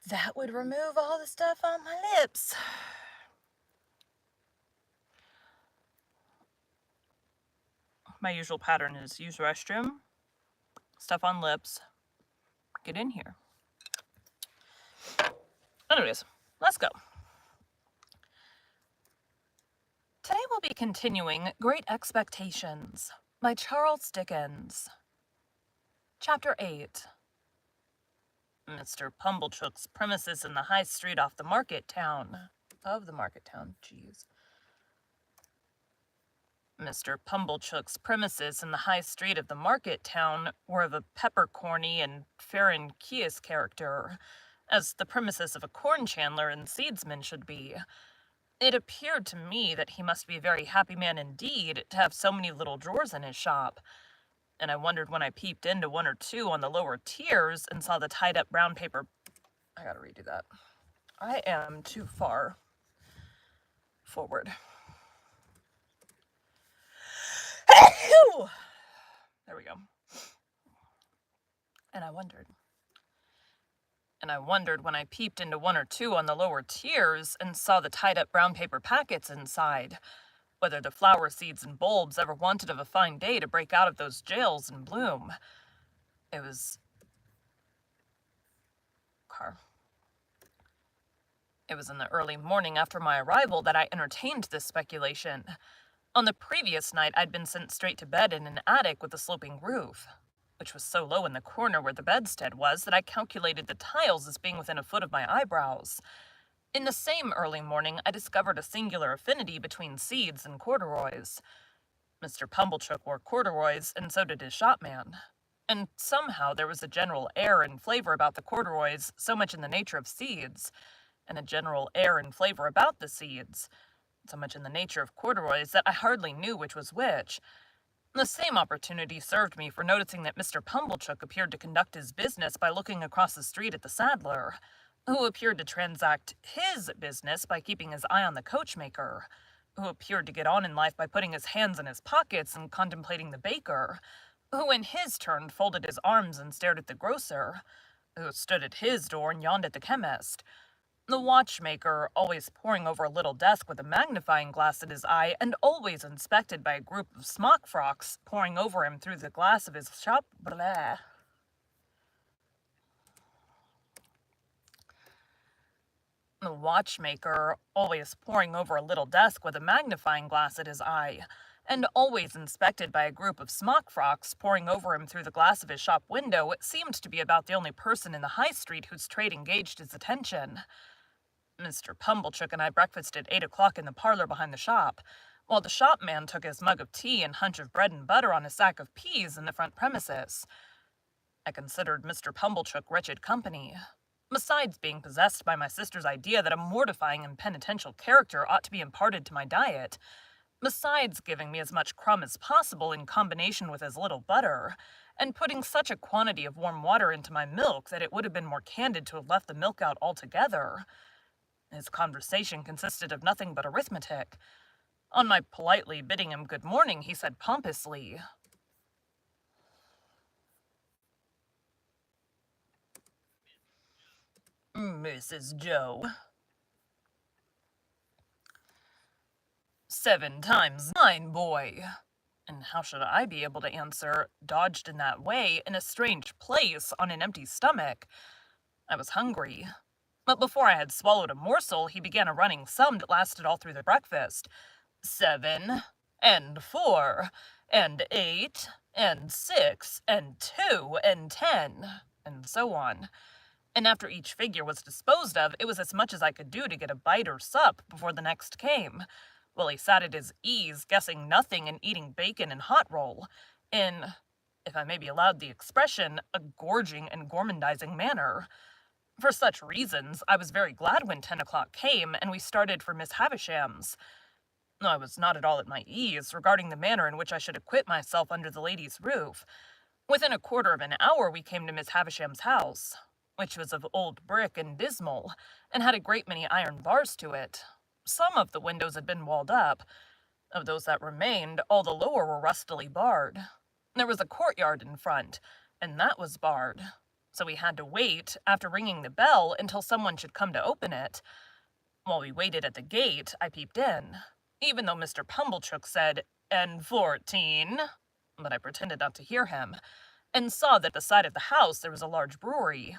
That would remove all the stuff on my lips. My usual pattern is use restroom, stuff on lips, get in here. Anyways, let's go. Today we'll be continuing Great Expectations by Charles Dickens. Chapter 8. Mr. Pumblechook's premises in the High Street off the market town. Mr. Pumblechook's premises in the High Street of the market town were of a peppercorny and Ferencleous character, as the premises of a corn chandler and seedsman should be. It appeared to me that he must be a very happy man indeed to have so many little drawers in his shop, and I wondered when I peeped into one or two on the lower tiers and saw the tied-up brown paper. I gotta redo that. I am too far forward. There we go. And I wondered when I peeped into one or two on the lower tiers and saw the tied-up brown paper packets inside, whether the flower seeds and bulbs ever wanted of a fine day to break out of those jails and bloom. It was in the early morning after my arrival that I entertained this speculation. On the previous night, I'd been sent straight to bed in an attic with a sloping roof, which was so low in the corner where the bedstead was that I calculated the tiles as being within a foot of my eyebrows. In the same early morning, I discovered a singular affinity between seeds and corduroys. Mr. Pumblechook wore corduroys, and so did his shopman. And somehow there was a general air and flavor about the corduroys, so much in the nature of seeds, and a general air and flavor about the seeds, so much in the nature of corduroys, that I hardly knew which was which. The same opportunity served me for noticing that Mr. Pumblechook appeared to conduct his business by looking across the street at the saddler, who appeared to transact his business by keeping his eye on the coachmaker, who appeared to get on in life by putting his hands in his pockets and contemplating the baker, who in his turn folded his arms and stared at the grocer, who stood at his door and yawned at the chemist, the watchmaker always poring over a little desk with a magnifying glass at his eye, and always inspected by a group of smock frocks poring over him through the glass of his shop. Blah. The watchmaker always poring over a little desk with a magnifying glass at his eye, and always inspected by a group of smock frocks poring over him through the glass of his shop window, seemed to be about the only person in the High Street whose trade engaged his attention. Mr. Pumblechook and I breakfasted at 8 o'clock in the parlor behind the shop, while the shopman took his mug of tea and hunch of bread and butter on a sack of peas in the front premises. I considered Mr. Pumblechook wretched company, besides being possessed by my sister's idea that a mortifying and penitential character ought to be imparted to my diet, besides giving me as much crumb as possible in combination with as little butter, and putting such a quantity of warm water into my milk that it would have been more candid to have left the milk out altogether. His conversation consisted of nothing but arithmetic. On my politely bidding him good morning, he said pompously, "Mrs. Joe, 7 times 9, boy." And how should I be able to answer, dodged in that way, in a strange place, on an empty stomach? I was hungry. But before I had swallowed a morsel, he began a running sum that lasted all through the breakfast. 7, and 4, and 8, and 6, and 2, and 10, and so on. And after each figure was disposed of, it was as much as I could do to get a bite or sup before the next came, while he sat at his ease, guessing nothing and eating bacon and hot roll, in, if I may be allowed the expression, a gorging and gormandizing manner. For such reasons, I was very glad when 10 o'clock came, and we started for Miss Havisham's. I was not at all at my ease regarding the manner in which I should acquit myself under the lady's roof. Within a quarter of an hour we came to Miss Havisham's house, which was of old brick and dismal, and had a great many iron bars to it. Some of the windows had been walled up. Of those that remained, all the lower were rustily barred. There was a courtyard in front, and that was barred. so we had to wait, after ringing the bell, until someone should come to open it. While we waited at the gate, I peeped in, even though Mr. Pumblechook said, "N14," but I pretended not to hear him, and saw that at the side of the house there was a large brewery.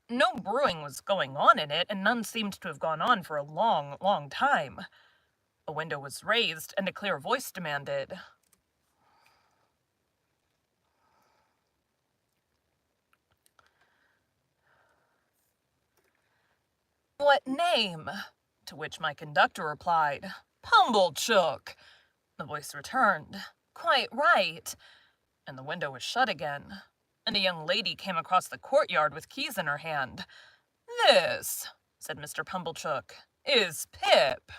No brewing was going on in it, and none seemed to have gone on for a long, long time. A window was raised, and a clear voice demanded, "What name?" To which my conductor replied, "Pumblechook." The voice returned, "Quite right," and the window was shut again, and a young lady came across the courtyard with keys in her hand. "This," said Mr. Pumblechook, "is Pip."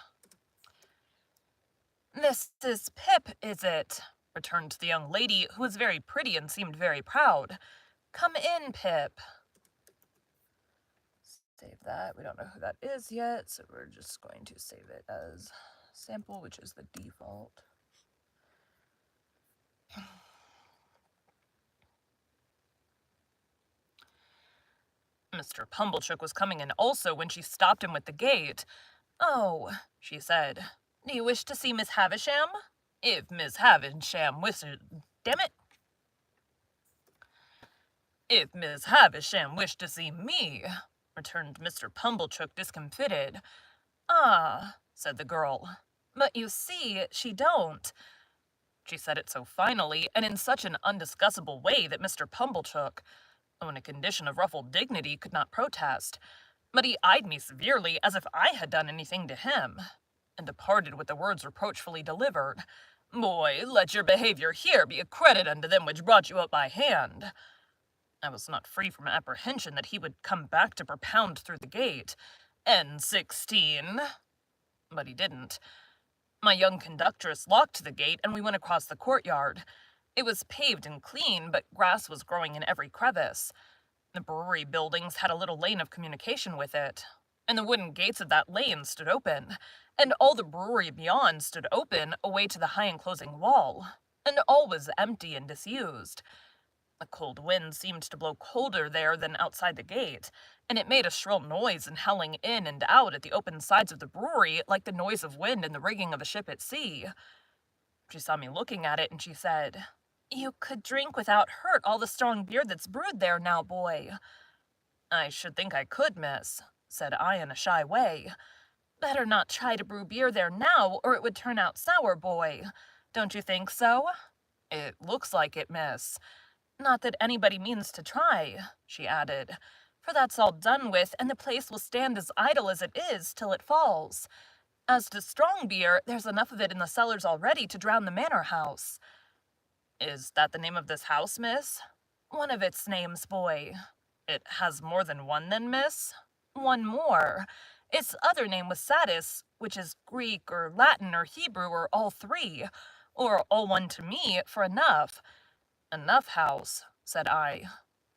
"This is Pip, is it?" returned the young lady, who was very pretty and seemed very proud. "Come in, Pip." Save that. We don't know who that is yet, so we're just going to save it as sample, which is the default. Mr. Pumblechook was coming in also when she stopped him with the gate. "Oh," she said, "do you wish to see Miss Havisham? If Miss Havisham wishes... Damn it! If Miss Havisham wished to see me," returned Mr. Pumblechook, discomfited. "Ah," said the girl, "but you see, she don't." She said it so finally, and in such an undiscussable way, that Mr. Pumblechook, though in a condition of ruffled dignity, could not protest, but he eyed me severely as if I had done anything to him, and departed with the words reproachfully delivered, "Boy, let your behaviour here be a credit unto them which brought you up by hand." I was not free from apprehension that he would come back to propound through the gate, "N16," but he didn't. My young conductress locked the gate, and we went across the courtyard. It was paved and clean, but grass was growing in every crevice. The brewery buildings had a little lane of communication with it, and the wooden gates of that lane stood open, and all the brewery beyond stood open away to the high enclosing wall, and all was empty and disused. The cold wind seemed to blow colder there than outside the gate, and it made a shrill noise in howling in and out at the open sides of the brewery like the noise of wind in the rigging of a ship at sea. She saw me looking at it, and she said, "You could drink without hurt all the strong beer that's brewed there now, boy." "I should think I could, miss," said I in a shy way. "Better not try to brew beer there now, or it would turn out sour, boy. Don't you think so?" "It looks like it, miss." "Not that anybody means to try," she added, "for that's all done with, and the place will stand as idle as it is till it falls. As to strong beer, there's enough of it in the cellars already to drown the manor house." "Is that the name of this house, miss?" "One of its names, boy." "It has more than one, then, miss?" "One more. Its other name was Satis, which is Greek or Latin or Hebrew or all three, or all one to me, for enough." "Enough House," said I.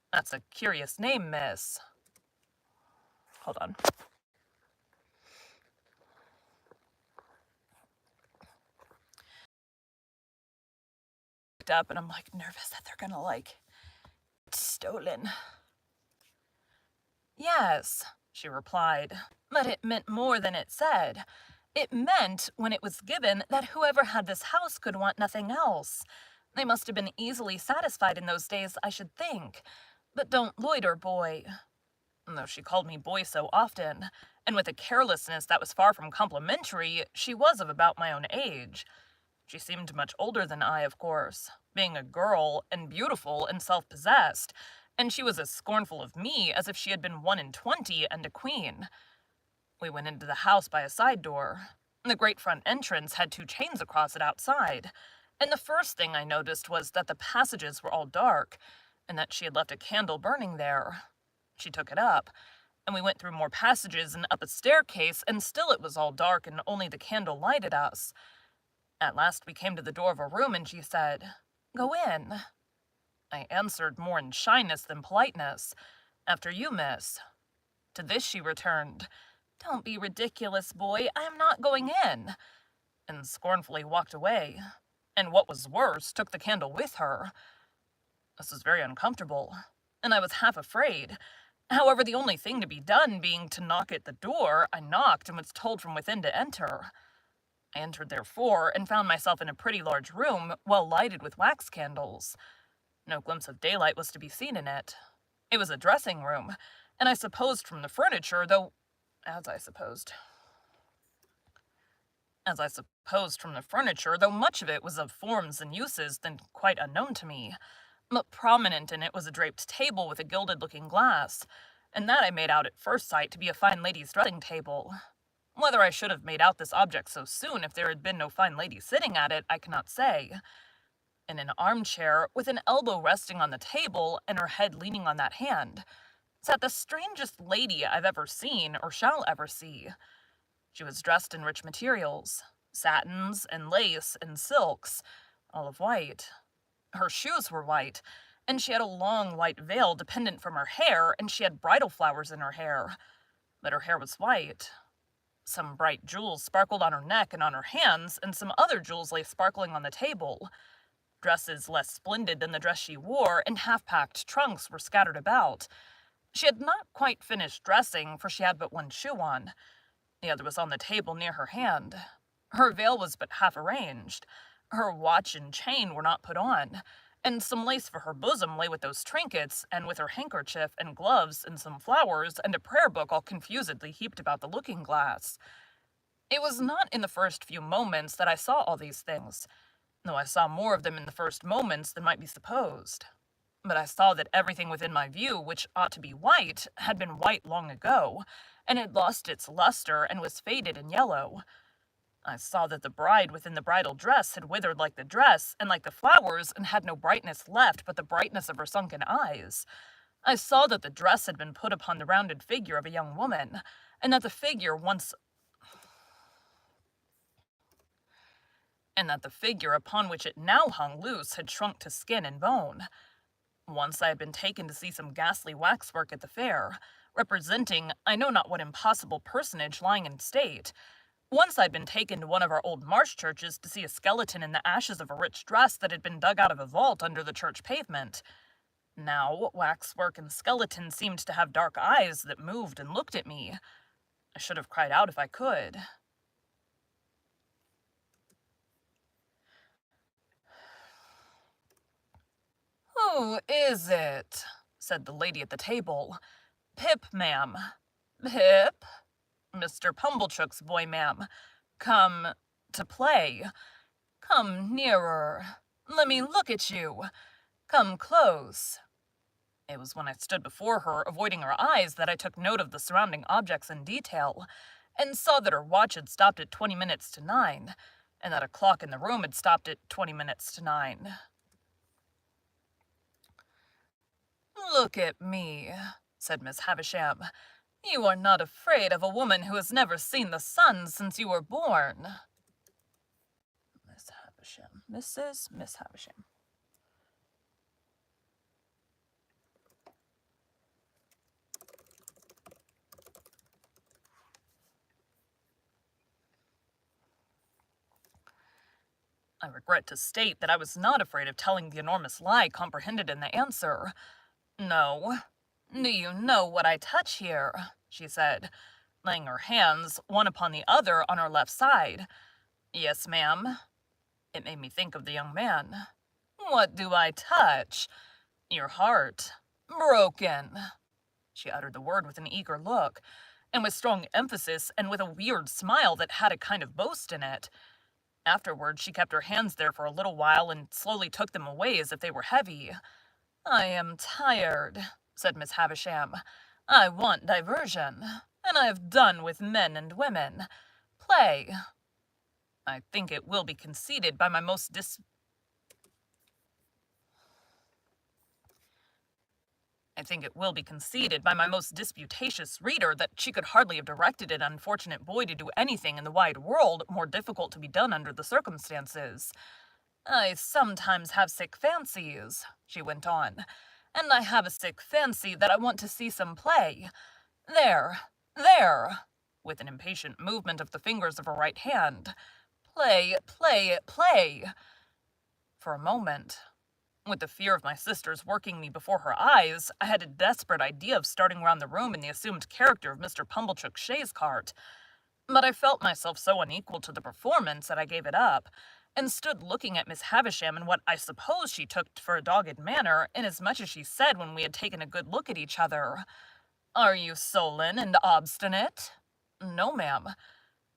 "That's a curious name, miss." Hold on. Up, and I'm like nervous that they're gonna like stolen. "Yes," she replied, "but it meant more than it said. It meant, when it was given, that whoever had this house could want nothing else. They must have been easily satisfied in those days, I should think. But don't loiter, boy." And though she called me boy so often, and with a carelessness that was far from complimentary, she was of about my own age. She seemed much older than I, of course, being a girl, and beautiful, and self-possessed, and she was as scornful of me as if she had been 1 and 20 and a queen. We went into the house by a side door. The great front entrance had 2 chains across it outside, and the first thing I noticed was that the passages were all dark, and that she had left a candle burning there. She took it up, and we went through more passages and up a staircase, and still it was all dark, and only the candle lighted us. At last we came to the door of a room, and she said, "Go in." I answered, more in shyness than politeness, "After you, miss." To this she returned, "Don't be ridiculous, boy, I am not going in," and scornfully walked away, and what was worse, took the candle with her. This was very uncomfortable, and I was half afraid. However, the only thing to be done being to knock at the door, I knocked and was told from within to enter. I entered therefore, and found myself in a pretty large room, well lighted with wax candles. No glimpse of daylight was to be seen in it. It was a dressing room, and I supposed from the furniture, as I supposed from the furniture, though much of it was of forms and uses then quite unknown to me. But prominent in it was a draped table with a gilded-looking glass, and that I made out at first sight to be a fine lady's dressing table. Whether I should have made out this object so soon if there had been no fine lady sitting at it, I cannot say. In an armchair, with an elbow resting on the table and her head leaning on that hand, sat the strangest lady I've ever seen or shall ever see. She was dressed in rich materials, satins and lace and silks, all of white. Her shoes were white, and she had a long white veil dependent from her hair, and she had bridal flowers in her hair, but her hair was white. Some bright jewels sparkled on her neck and on her hands, and some other jewels lay sparkling on the table. Dresses less splendid than the dress she wore, and half-packed trunks were scattered about. She had not quite finished dressing, for she had but one shoe on. The other was on the table near her hand. Her veil was but half arranged. Her watch and chain were not put on, and some lace for her bosom lay with those trinkets, and with her handkerchief and gloves and some flowers and a prayer book all confusedly heaped about the looking-glass. It was not in the first few moments that I saw all these things, though I saw more of them in the first moments than might be supposed. But I saw that everything within my view, which ought to be white, had been white long ago, and had lost its luster and was faded and yellow. I saw that the bride within the bridal dress had withered like the dress, and like the flowers, and had no brightness left but the brightness of her sunken eyes. I saw that the dress had been put upon the rounded figure of a young woman, and that the figure upon which it now hung loose had shrunk to skin and bone. Once I had been taken to see some ghastly waxwork at the fair, representing I know not what impossible personage lying in state. Once I'd been taken to one of our old marsh churches to see a skeleton in the ashes of a rich dress that had been dug out of a vault under the church pavement. Now, waxwork and skeleton seemed to have dark eyes that moved and looked at me. I should have cried out if I could. "Who is it?" said the lady at the table. "Pip, ma'am." "Pip?" "Mr. Pumblechook's boy, ma'am. Come to play." "Come nearer. Let me look at you. Come close." It was when I stood before her, avoiding her eyes, that I took note of the surrounding objects in detail, and saw that her watch had stopped at 20 minutes to 9, and that a clock in the room had stopped at 20 minutes to 9. "Look at me," said Miss Havisham. "You are not afraid of a woman who has never seen the sun since you were born." Miss Havisham. Mrs. Miss Havisham. I regret to state that I was not afraid of telling the enormous lie comprehended in the answer. "No. Do you know what I touch here?" she said, laying her hands, one upon the other, on her left side. "Yes, ma'am." It made me think of the young man. "What do I touch?" "Your heart." "Broken." She uttered the word with an eager look, and with strong emphasis, and with a weird smile that had a kind of boast in it. Afterwards she kept her hands there for a little while, and slowly took them away as if they were heavy. "I am tired," said Miss Havisham. "I want diversion, and I have done with men and women. Play." I think it will be conceded by my most disputatious reader that she could hardly have directed an unfortunate boy to do anything in the wide world more difficult to be done under the circumstances. "I sometimes have sick fancies," she went on, "and I have a sick fancy that I want to see some play. There, there," with an impatient movement of the fingers of her right hand. "Play, play, play." For a moment With the fear of my sisters working me before her eyes, I had a desperate idea of starting around the room in the assumed character of Mr. Pumblechook's chaise cart. But I felt myself so unequal to the performance that I gave it up, and stood looking at Miss Havisham in what I suppose she took for a dogged manner, inasmuch as she said when we had taken a good look at each other, "Are you sullen and obstinate?" "No, ma'am.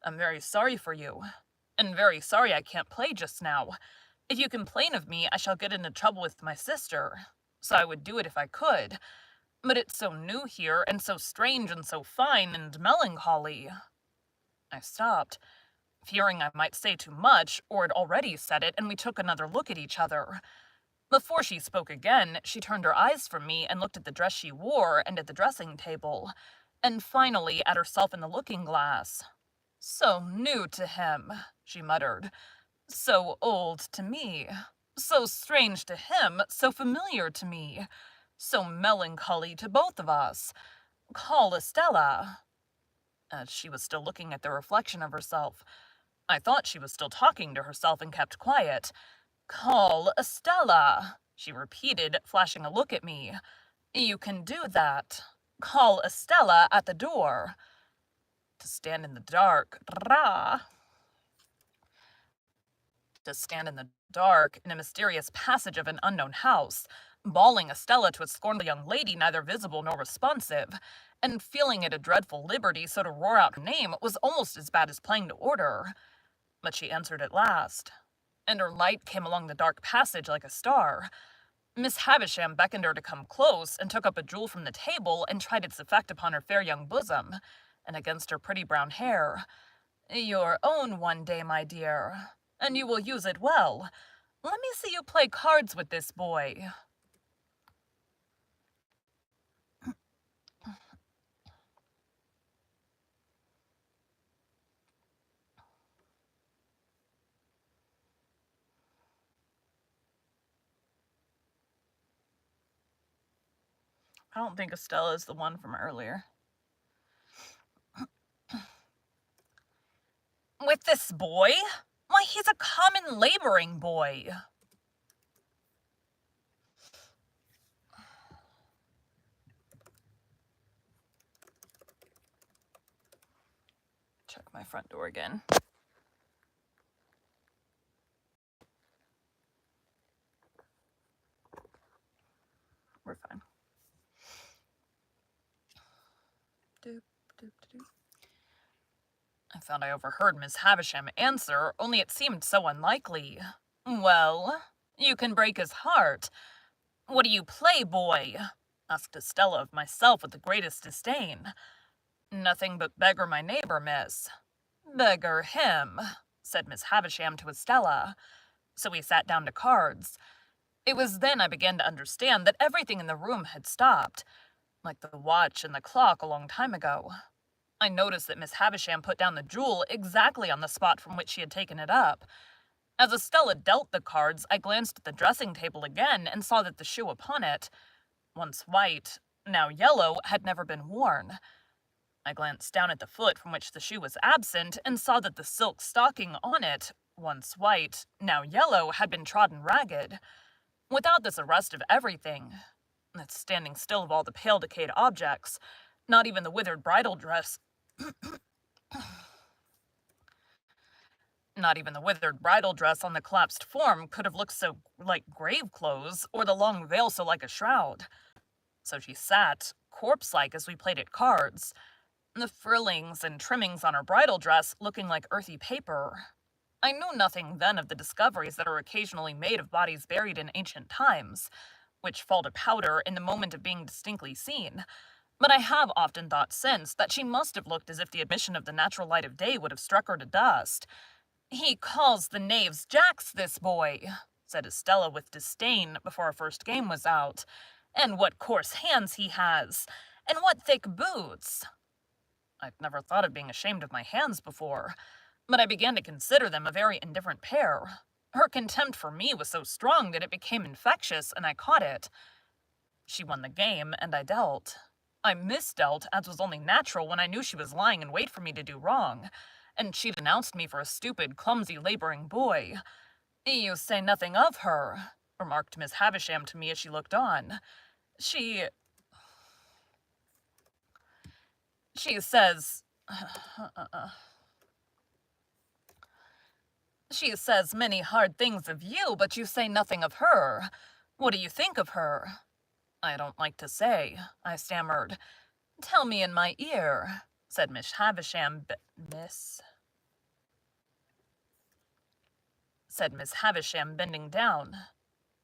I'm very sorry for you, and very sorry I can't play just now. If you complain of me, I shall get into trouble with my sister, so I would do it if I could. But it's so new here, and so strange and so fine and melancholy." I stopped, fearing I might say too much, or had already said it, and we took another look at each other. Before she spoke again, she turned her eyes from me and looked at the dress she wore and at the dressing table, and finally at herself in the looking-glass. "So new to him," she muttered. "So old to me. So strange to him, so familiar to me. So melancholy to both of us. Call Estella." As she was still looking at the reflection of herself, I thought she was still talking to herself and kept quiet. "Call Estella," she repeated, flashing a look at me. "You can do that. Call Estella at the door." To stand in the dark, to stand in the dark in a mysterious passage of an unknown house, bawling Estella to a scornful young lady neither visible nor responsive, and feeling it a dreadful liberty so to roar out her name, was almost as bad as playing to order. But she answered at last, and her light came along the dark passage like a star. Miss Havisham beckoned her to come close, and took up a jewel from the table and tried its effect upon her fair young bosom, and against her pretty brown hair. "Your own one day, my dear, and you will use it well. Let me see you play cards with this boy." I don't think Estella is the one from earlier. "With this boy? Why, he's a common laboring boy." Check my front door again. We're fine. Doop, doop, doop. I thought I overheard Miss Havisham answer, only it seemed so unlikely. "Well, you can break his heart. What do you play, boy?" asked Estella of myself with the greatest disdain. "Nothing but beggar my neighbor, miss." "Beggar him," said Miss Havisham to Estella. So we sat down to cards. It was then I began to understand that everything in the room had stopped, like the watch and the clock a long time ago. I noticed that Miss Havisham put down the jewel exactly on the spot from which she had taken it up. As Estella dealt the cards, I glanced at the dressing table again and saw that the shoe upon it, once white, now yellow, had never been worn. I glanced down at the foot from which the shoe was absent and saw that the silk stocking on it, once white, now yellow, had been trodden ragged. Without this arrest of everything, that standing still of all the pale decayed objects, not even the withered bridal dress Not even the withered bridal dress on the collapsed form could have looked so like grave clothes, or the long veil so like a shroud. So she sat, corpse-like, as we played at cards, the frillings and trimmings on her bridal dress looking like earthy paper. I knew nothing then of the discoveries that are occasionally made of bodies buried in ancient times, which fall to powder in the moment of being distinctly seen, but I have often thought since that she must have looked as if the admission of the natural light of day would have struck her to dust. "He calls the knaves jacks, this boy," said Estella with disdain before our first game was out. "And what coarse hands he has! And what thick boots!" I'd never thought of being ashamed of my hands before, but I began to consider them a very indifferent pair. Her contempt for me was so strong that it became infectious, and I caught it. She won the game, and I dealt. I misdealt, as was only natural when I knew she was lying in wait for me to do wrong, and she denounced me for a stupid, clumsy, laboring boy. "You say nothing of her," remarked Miss Havisham to me as she looked on. She says, she says many hard things of you, but you say nothing of her. What do you think of her? I don't like to say, I stammered. Tell me in my ear, said Miss Havisham, said Miss Havisham, bending down.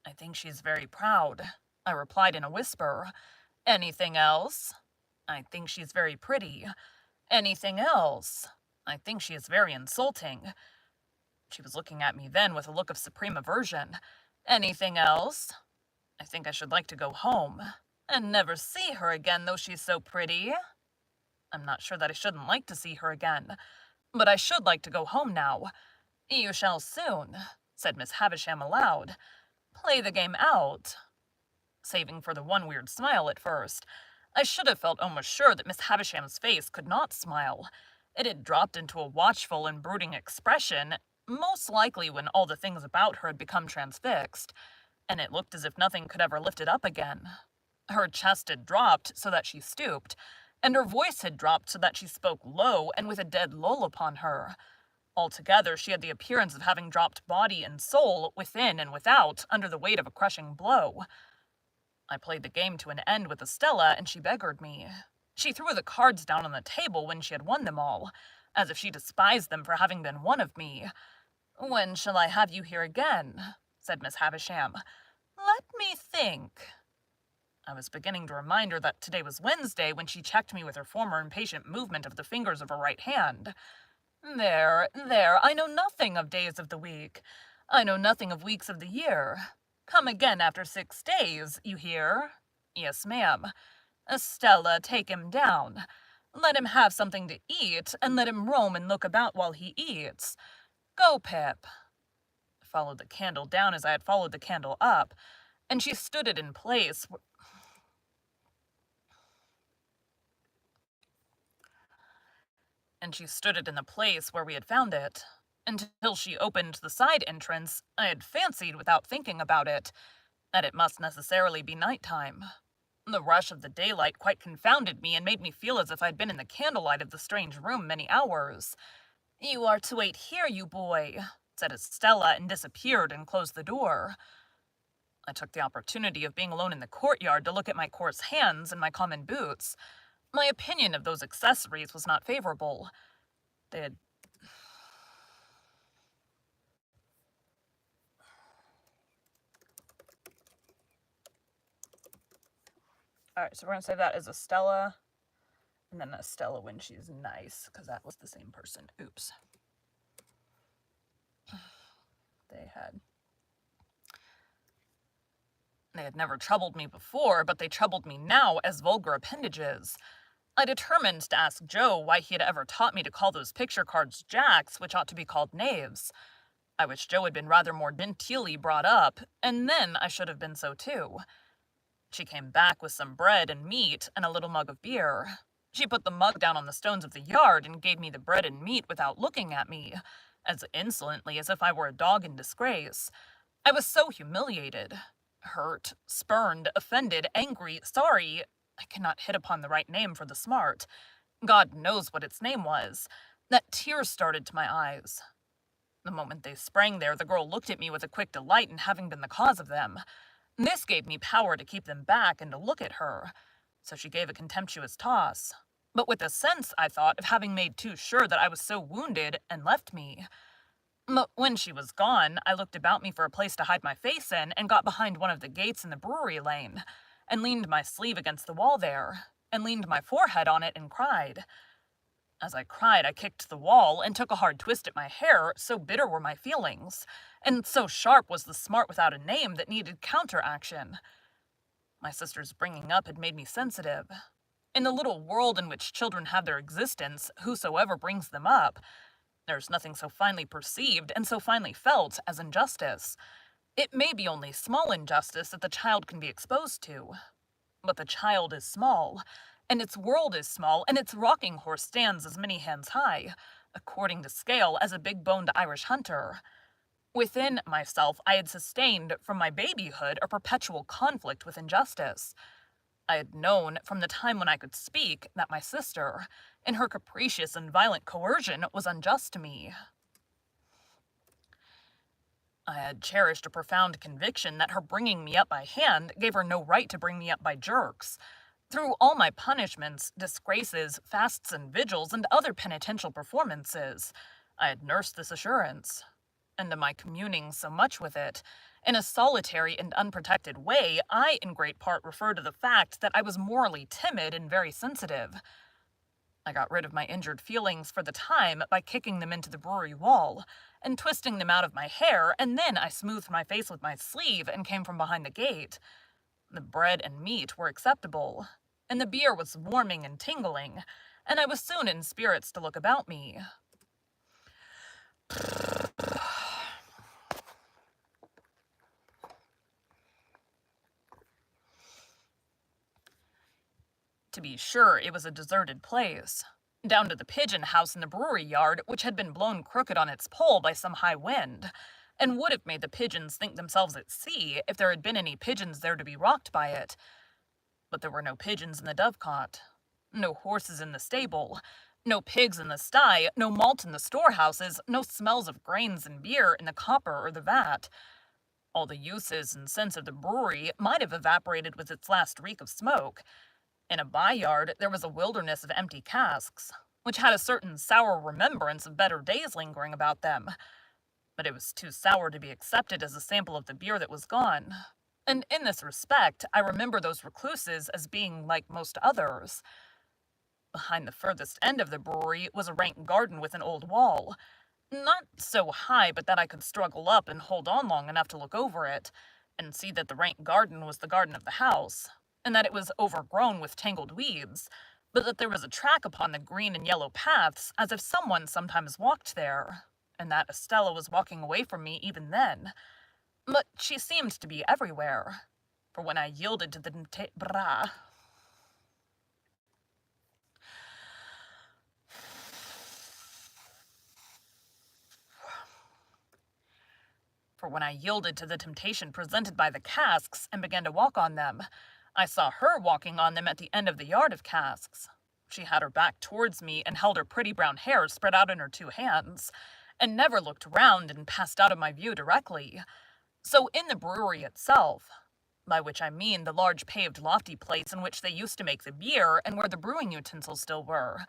I think she's very proud, I replied in a whisper. Anything else? I think she's very pretty. Anything else? I think she is very insulting. She was looking at me then with a look of supreme aversion. Anything else? I think I should like to go home, and never see her again, though she's so pretty. I'm not sure that I shouldn't like to see her again, but I should like to go home now. You shall soon, said Miss Havisham aloud. Play the game out. Saving for the one weird smile at first, I should have felt almost sure that Miss Havisham's face could not smile. It had dropped into a watchful and brooding expression, most likely when all the things about her had become transfixed, and it looked as if nothing could ever lift it up again. Her chest had dropped so that she stooped, and her voice had dropped so that she spoke low and with a dead lull upon her. Altogether, she had the appearance of having dropped body and soul, within and without, under the weight of a crushing blow. I played the game to an end with Estella, and she beggared me. She threw the cards down on the table when she had won them all, as if she despised them for having been one of me. When shall I have you here again? Said Miss Havisham. Let me think. I was beginning to remind her that today was Wednesday when she checked me with her former impatient movement of the fingers of her right hand. There, I know nothing of days of the week. I know nothing of weeks of the year. Come again after 6 days, you hear? Yes, ma'am. Estella, take him down. Let him have something to eat, and let him roam and look about while he eats. Go, Pip. I followed the candle down as I had followed the candle up, and she stood it in place. And she stood it in the place where we had found it, until she opened the side entrance. I had fancied, without thinking about it, that it must necessarily be night-time. The rush of the daylight quite confounded me and made me feel as if I had been in the candlelight of the strange room many hours. You are to wait here, you boy, said Estella, and disappeared and closed the door. I took the opportunity of being alone in the courtyard to look at my coarse hands and my common boots. My opinion of those accessories was not favorable. They had... Alright, so we're going to say that as Estella, and then Estella when she's nice, because that was the same person. Oops. They had never troubled me before, but they troubled me now as vulgar appendages. I determined to ask Joe why he had ever taught me to call those picture cards jacks, which ought to be called knaves. I wish Joe had been rather more genteelly brought up, and then I should have been so too. She came back with some bread and meat and a little mug of beer. She put the mug down on the stones of the yard and gave me the bread and meat without looking at me, as insolently as if I were a dog in disgrace. I was so humiliated, hurt, spurned, offended, angry, sorry. I cannot hit upon the right name for the smart. God knows what its name was, that tears started to my eyes. The moment they sprang there, the girl looked at me with a quick delight in having been the cause of them. This gave me power to keep them back and to look at her, so she gave a contemptuous toss, but with a sense, I thought, of having made too sure that I was so wounded, and left me. But when she was gone, I looked about me for a place to hide my face in, and got behind one of the gates in the brewery lane, and leaned my sleeve against the wall there, and leaned my forehead on it and cried. As I cried, I kicked the wall and took a hard twist at my hair, so bitter were my feelings, and so sharp was the smart without a name that needed counteraction. My sister's bringing up had made me sensitive. In the little world in which children have their existence, whosoever brings them up, there's nothing so finely perceived and so finely felt as injustice. It may be only small injustice that the child can be exposed to, but the child is small, and its world is small, and its rocking horse stands as many hands high, according to scale, as a big-boned Irish hunter. Within myself, I had sustained from my babyhood a perpetual conflict with injustice. I had known from the time when I could speak that my sister, in her capricious and violent coercion, was unjust to me. I had cherished a profound conviction that her bringing me up by hand gave her no right to bring me up by jerks. Through all my punishments, disgraces, fasts and vigils, and other penitential performances, I had nursed this assurance. And in my communing so much with it, in a solitary and unprotected way, I in great part refer to the fact that I was morally timid and very sensitive. I got rid of my injured feelings for the time by kicking them into the brewery wall and twisting them out of my hair, and then I smoothed my face with my sleeve and came from behind the gate. The bread and meat were acceptable, and the beer was warming and tingling, and I was soon in spirits to look about me. To be sure, it was a deserted place, down to the pigeon house in the brewery yard, which had been blown crooked on its pole by some high wind, and would have made the pigeons think themselves at sea if there had been any pigeons there to be rocked by it. But there were no pigeons in the dovecot, no horses in the stable, no pigs in the sty, no malt in the storehouses, no smells of grains and beer in the copper or the vat. All the uses and scents of the brewery might have evaporated with its last reek of smoke. In a by-yard there was a wilderness of empty casks, which had a certain sour remembrance of better days lingering about them, but it was too sour to be accepted as a sample of the beer that was gone. And in this respect, I remember those recluses as being like most others. Behind the furthest end of the brewery was a rank garden with an old wall, not so high but that I could struggle up and hold on long enough to look over it, and see that the rank garden was the garden of the house, and that it was overgrown with tangled weeds, but that there was a track upon the green and yellow paths as if someone sometimes walked there, and that Estella was walking away from me even then. But she seemed to be everywhere, for when I yielded to the temptation presented by the casks and began to walk on them, I saw her walking on them at the end of the yard of casks. She had her back towards me and held her pretty brown hair spread out in her two hands, and never looked round and passed out of my view directly. So in the brewery itself, by which I mean the large paved lofty place in which they used to make the beer and where the brewing utensils still were,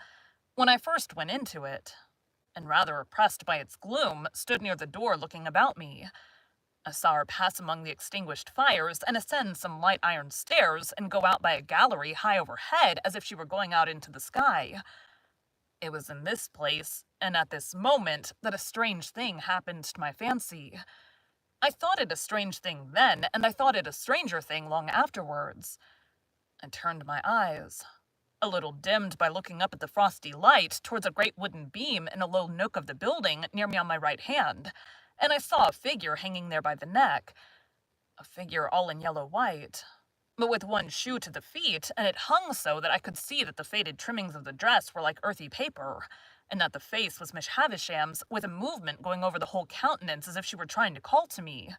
when I first went into it, and rather oppressed by its gloom, stood near the door looking about me, I saw her pass among the extinguished fires and ascend some light iron stairs and go out by a gallery high overhead as if she were going out into the sky. It was in this place, and at this moment, that a strange thing happened to my fancy. I thought it a strange thing then, and I thought it a stranger thing long afterwards. I turned my eyes, a little dimmed by looking up at the frosty light, towards a great wooden beam in a low nook of the building near me on my right hand, and I saw a figure hanging there by the neck, a figure all in yellow-white, but with one shoe to the feet, and it hung so that I could see that the faded trimmings of the dress were like earthy paper, and that the face was Miss Havisham's, with a movement going over the whole countenance as if she were trying to call to me.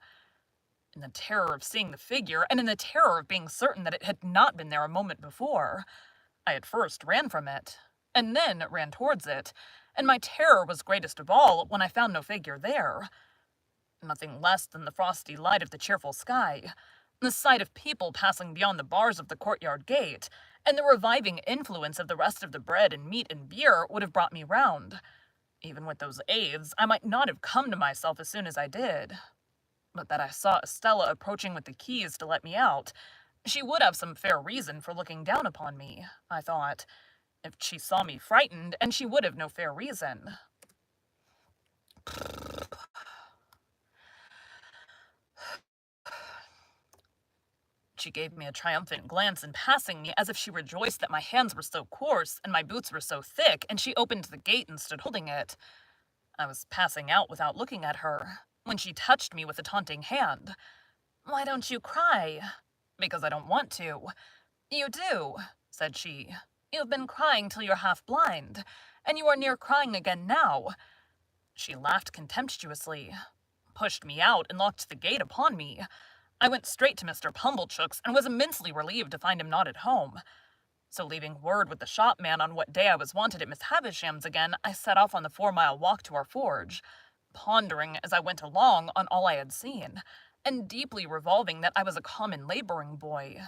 In the terror of seeing the figure, and in the terror of being certain that it had not been there a moment before, I at first ran from it, and then ran towards it, and my terror was greatest of all when I found no figure there. Nothing less than the frosty light of the cheerful sky, the sight of people passing beyond the bars of the courtyard gate, and the reviving influence of the rest of the bread and meat and beer would have brought me round. Even with those aids, I might not have come to myself as soon as I did. But that I saw Estella approaching with the keys to let me out, she would have some fair reason for looking down upon me, I thought, if she saw me frightened, and she would have no fair reason. She gave me a triumphant glance in passing me, as if she rejoiced that my hands were so coarse and my boots were so thick, and she opened the gate and stood holding it. I was passing out without looking at her, when she touched me with a taunting hand. "Why don't you cry?" "Because I don't want to." "You do," said she. "You've been crying till you're half blind, and you are near crying again now." She laughed contemptuously. pushed me out and locked the gate upon me. I went straight to Mr. Pumblechook's and was immensely relieved to find him not at home. So leaving word with the shopman on what day I was wanted at Miss Havisham's again, I set off on the 4-mile walk to our forge, pondering as I went along on all I had seen, and deeply revolving that I was a common laboring boy,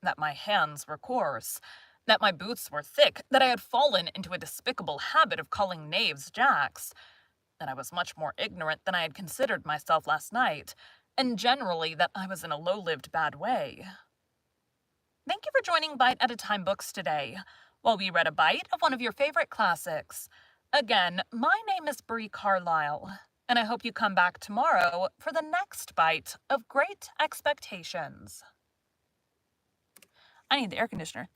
that my hands were coarse, that my boots were thick, that I had fallen into a despicable habit of calling knaves jacks, that I was much more ignorant than I had considered myself last night, and generally that I was in a low-lived bad way. Thank you for joining Bite at a Time Books today, while we read a bite of one of your favorite classics. Again, my name is Bree Carlile, and I hope you come back tomorrow for the next bite of Great Expectations. I need the air conditioner.